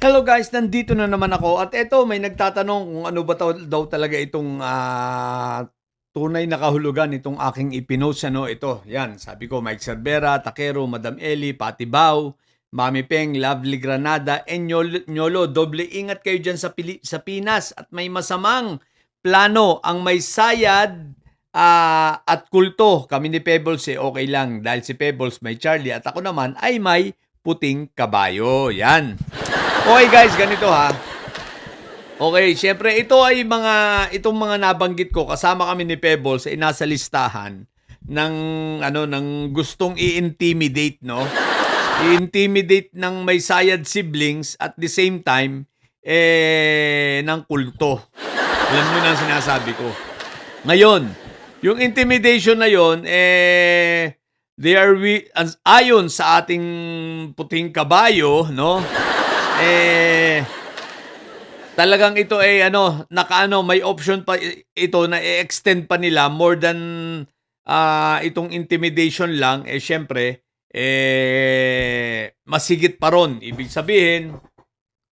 Hello guys, nandito na naman ako at eto may nagtatanong kung ano ba daw talaga itong tunay na kahulugan itong aking ipinost ano ito. Yan, sabi ko Mike Cervera, Takero, Madam Eli, Pati Bao, Mami Peng, Lovely Granada, and Nyolo. Doble ingat kayo dyan sa Pinas at may masamang plano ang may sayad at kulto. Kami ni Pebbles okay lang dahil si Pebbles may Charlie at ako naman ay may puting kabayo. Yan. Okay guys, ganito ha. Okay, syempre itong mga nabanggit ko kasama kami ni Pebbles ay nasa listahan ng ng gustong i-intimidate, no? I-intimidate ng may sayad siblings at the same time ng kulto. Alam niyo na ang sinasabi ko. Ngayon, yung intimidation na yon they are ayon sa ating puting kabayo, no? Talagang ito ay may option pa ito na i-extend pa nila more than itong intimidation lang, syempre, masigit pa ron. Ibig sabihin,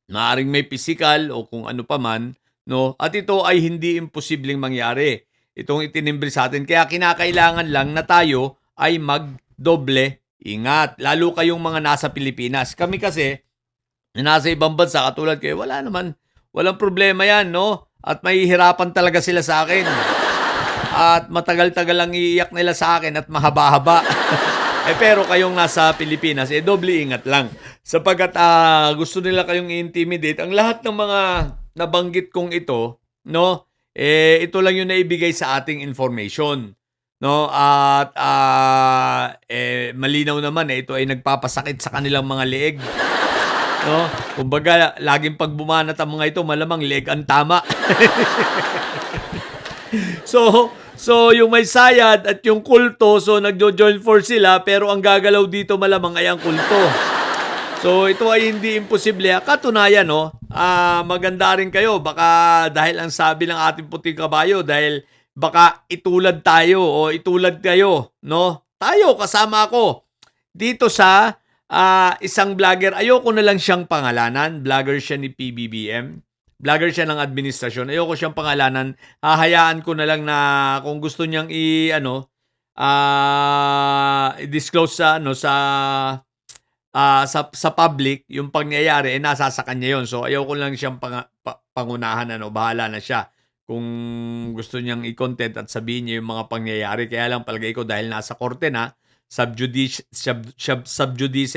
maaaring may physical o kung ano pa man, no? At ito ay hindi imposibleng mangyari. Itong itinimbre sa atin. Kaya kinakailangan lang na tayo ay magdoble ingat. Lalo kayong mga nasa Pilipinas. Kami kasi, nasa ibang bansa, katulad kayo, walang problema yan, no? At mahihirapan talaga sila sa akin. At matagal-tagal lang iiyak nila sa akin at mahaba-haba. Pero kayong nasa Pilipinas, doble ingat lang. Sapagkat gusto nila kayong i-intimidate. Ang lahat ng mga nabanggit kong ito, no? Ito lang yung naibigay sa ating information. No? At malinaw naman ito ay nagpapasakit sa kanilang mga leeg. No? Kumbaga, laging pag bumanat ang mga ito, malamang leg ang tama. So yung may sayad at yung kulto, so nagjo-join force sila, pero ang gagalaw dito malamang ay ang kulto. So ito ay hindi imposible. Katunayan, no? Maganda rin kayo. Baka dahil ang sabi ng ating puting kabayo, dahil baka itulad tayo o itulad kayo, no? Tayo, kasama ako dito sa isang vlogger, ayoko na lang siyang pangalanan. Vlogger siya ni PBBM. Vlogger siya ng administrasyon. Ayoko siyang pangalanan. Hahayaan ko na lang na kung gusto niyang i-disclose sa public yung pangyayari, nasa sa kanya yon. So ayoko lang siyang pangunahan, bahala na siya. Kung gusto niyang i-content at sabihin niya yung mga pangyayari. Kaya lang palagay ko dahil nasa korte na, subjudice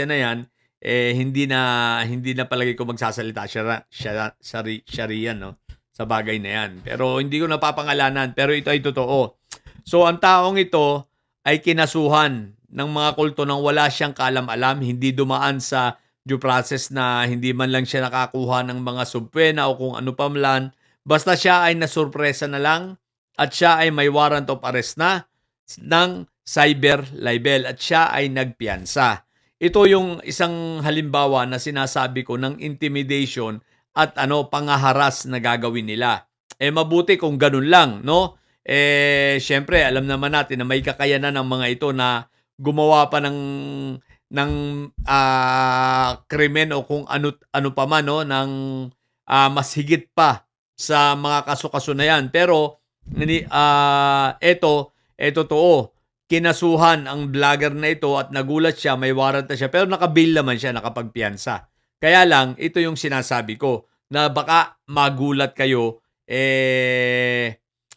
na yan, hindi na palagi ko magsasalita Sharia, no? Sa bagay na yan. Pero hindi ko napapangalanan, pero ito ay totoo. So ang taong ito ay kinasuhan ng mga kulto nang wala siyang kaalam-alam, hindi dumaan sa due process, na hindi man lang siya nakakuha ng mga subpena o kung ano pa man. Basta siya ay nasurpresa na lang at siya ay may warrant of arrest na ng cyber libel at siya ay nagpiyansa. Ito yung isang halimbawa na sinasabi ko ng intimidation at pangaharas na gagawin nila. Mabuti kung ganun lang, no? Syempre, alam naman natin na may kakayanan ng mga ito na gumawa pa ng krimen o kung ano pa man, no, ng mas higit pa sa mga kaso-kaso na yan. Pero eto totoo. Kinasuhan ang vlogger na ito at nagulat siya, may warrant na siya, pero nakabail naman siya, nakapagpiyansa. Kaya lang, ito yung sinasabi ko, na baka magulat kayo,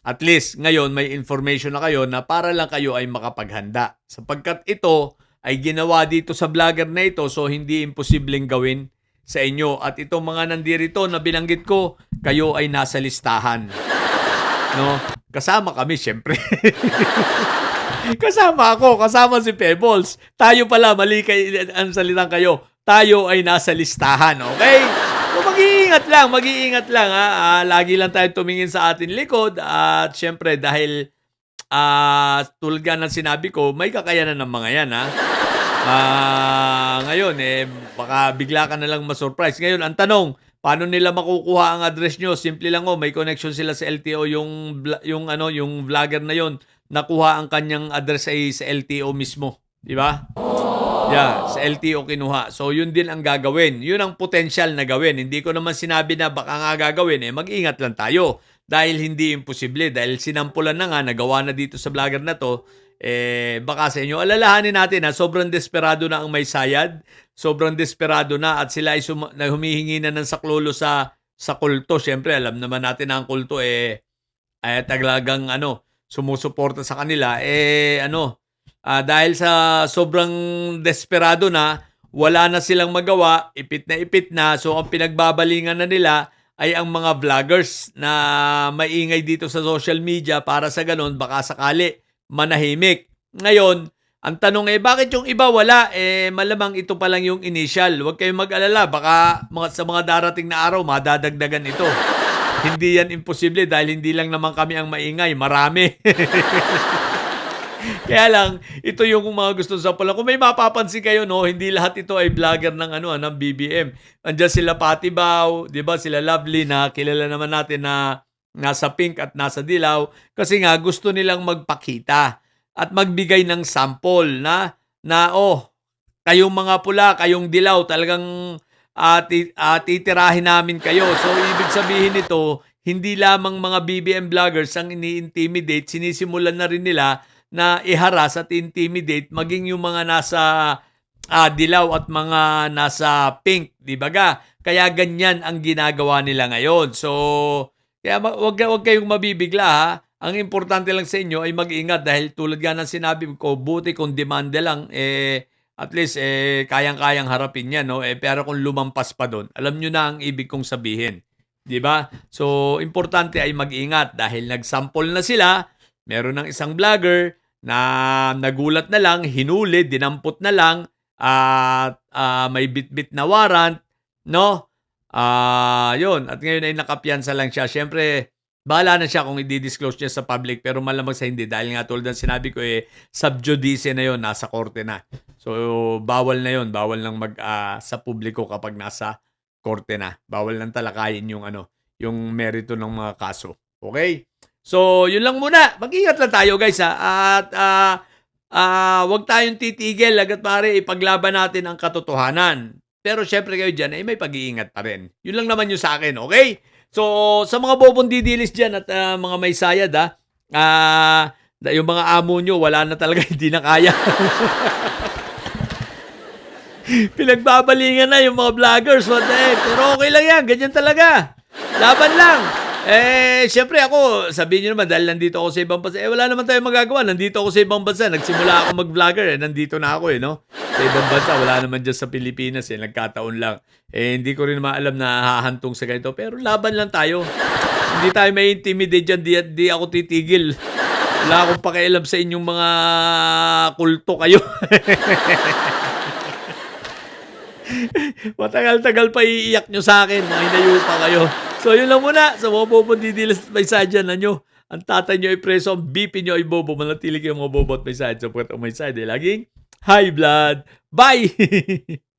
at least ngayon may information na kayo na para lang kayo ay makapaghanda. Sapagkat ito ay ginawa dito sa vlogger na ito, so hindi imposibleng gawin sa inyo. At itong mga nandirito na binanggit ko, kayo ay nasa listahan. No? Kasama kami, syempre. Kasama ako, kasama si Pebbles. Tayo pala, mali ang salitang kayo. Tayo ay nasa listahan, okay? So mag-iingat lang ha. Lagi lang tayo tumingin sa ating likod at syempre dahil tulad ng sinabi ko, may kakayanan ng mga yan ha. Ngayon baka bigla ka na lang ma-surprise. Ngayon, ang tanong, paano nila makukuha ang address nyo? Simple lang may connection sila sa LTO, yung vlogger na yon. Nakuha ang kanyang address ay sa LTO mismo, di ba? Yeah, sa LTO kinuha. So, yun din ang gagawin. Yun ang potential na gawin. Hindi ko naman sinabi na baka nga gagawin, mag-ingat lang tayo. Dahil hindi imposible. Dahil sinampulan na nga, nagawa na dito sa vlogger na to, baka sa inyo. Alalahanin natin sobrang desperado na ang may sayad. Sobrang desperado na at sila ay na humihingi na ng saklolo sa kulto. Siyempre, alam naman natin na ang kulto ay talagang sumusuporta sa kanila. Dahil sa sobrang desperado na, wala na silang magawa, ipit na. So, ang pinagbabalingan na nila ay ang mga vloggers na maingay dito sa social media para sa ganun, baka sakali manahimik. Ngayon, ang tanong bakit yung iba wala? Malamang ito pa lang yung initial. Huwag kayong mag-alala, baka sa mga darating na araw, madadagdagan ito. Hindi yan imposible dahil hindi lang naman kami ang maingay, marami. Kaya lang, ito yung mga gusto sa pala. Kung may mapapansin kayo, hindi lahat ito ay vlogger ng BBM. Andiyan sila Patty Bao, 'di ba? Sila Lovely na kilala naman natin na nasa pink at nasa dilaw kasi nga gusto nilang magpakita at magbigay ng sample na kayong mga pula, kayong dilaw, talagang titirahin namin kayo. So, ibig sabihin nito, hindi lamang mga BBM vloggers ang ini-intimidate, sinisimulan na rin nila na iharas at intimidate maging yung mga nasa dilaw at mga nasa pink, di ba ga? Kaya ganyan ang ginagawa nila ngayon. So, kaya wag kayong mabibigla ha. Ang importante lang sa inyo ay mag-ingat dahil tulad nga ng sinabi ko, buti kung demanda lang, at least kayang-kayang harapin yan, no? Pero kung lumampas pa doon, alam nyo na ang ibig kong sabihin. Di ba? So, importante ay mag-ingat dahil nag-sample na sila. Meron ng isang vlogger na nagulat na lang, hinuli, dinampot na lang, at may bit-bit na warrant, no? Yun. At ngayon ay nakapiyansa lang siya. Siyempre, bahala na siya kung i-disclose niya sa public, pero malamang sa hindi. Dahil nga tulad ng sinabi ko, sub judice na yun, nasa korte na. So, bawal na yun. Bawal lang sa publiko kapag nasa korte na. Bawal lang talakayin yung merito ng mga kaso. Okay? So, yun lang muna. Mag-ingat lang tayo, guys, ha? At wag tayong titigil hangga't maaari ipaglaban natin ang katotohanan. Pero syempre kayo dyan, may pag-iingat pa rin. Yun lang naman yung sa akin, okay? So, sa mga bobong didilis dyan at mga may sayad, yung mga amo nyo, wala na talaga, hindi na kaya. Pinagbabalingan na yung mga vloggers, what the heck? Pero okay lang yan, ganyan talaga. Laban lang. Syempre ako, sabihin nyo naman, dahil nandito ako sa ibang bansa, wala naman tayong magagawa. Nandito ako sa ibang bansa. Nagsimula ako mag-vlogger, nandito na ako, no? Sa ibang bansa, wala naman dyan sa Pilipinas, nagkataon lang. Hindi ko rin maalam na hahantong sa ganito. Pero laban lang tayo. Hindi tayo may intimidate dyan, di ako titigil. Wala akong pakialam sa inyong mga kulto kayo. Matagal-tagal pa iiyak nyo sa akin, mga hinayo pa kayo. So, yun lang muna. Sa mga bobo didilis at may sadya na nyo. Ang tatay nyo ay preso, ang BP nyo ay bobo. Manatili kayo mga bobo at may sadya. Sapagkat ang may sadya, laging high blood. Bye!